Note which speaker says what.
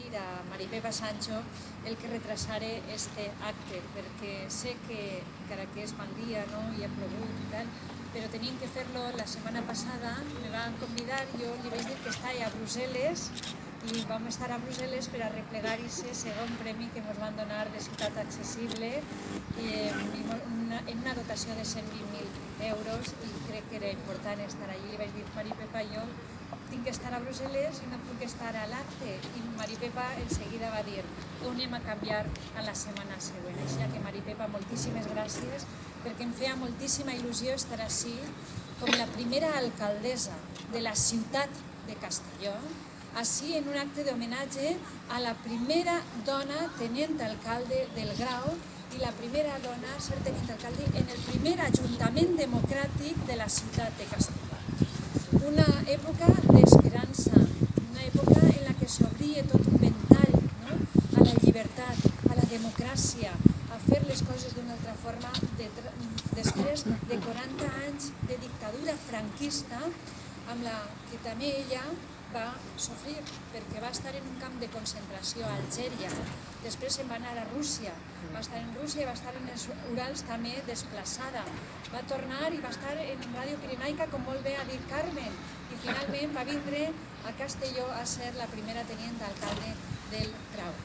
Speaker 1: dir a Maripepa Sancho el que retrasara este acte, perquè sé que encara que és mal dia, no? I ha plogut i tal, però teníem que fer-lo la setmana passada, me van convidar, jo li vaig dir que estava a Brussel·les i vam estar a Brussel·les per a replegar aquest segon premi que ens van donar de ciutat accessible en una dotació de 120.000 euros i crec que era important estar allí. Li vaig dir, Maripepa, jo tinc que estar a Brussel·les i no puc estar a l'acte. I Maripepa en seguida va dir, ho anem a canviar a la setmana següent. Així que Maripepa, moltíssimes gràcies, perquè em feia moltíssima il·lusió estar així com la primera alcaldessa de la ciutat de Castelló, així en un acte d'homenatge a la primera dona tenent alcalde del Grau i la primera dona a ser tenint alcalde en el primer ajuntament democràtic de la ciutat de Castelló. Una època d'esperança, una època en la que s'obria tot un ventall, no? A la llibertat, a la democràcia, a fer les coses d'una altra forma després de 40 anys de dictadura franquista amb la que també ella va sofrir perquè va estar en un camp de concentració a Algèria, després se'n va anar a Rússia, va estar en Rússia i va estar en els Urals també desplaçada, va tornar i va estar en Ràdio Pirenaica, com molt bé ha dit Carmen, i finalment va vindre a Castelló a ser la primera tenient d'alcalde del Grau.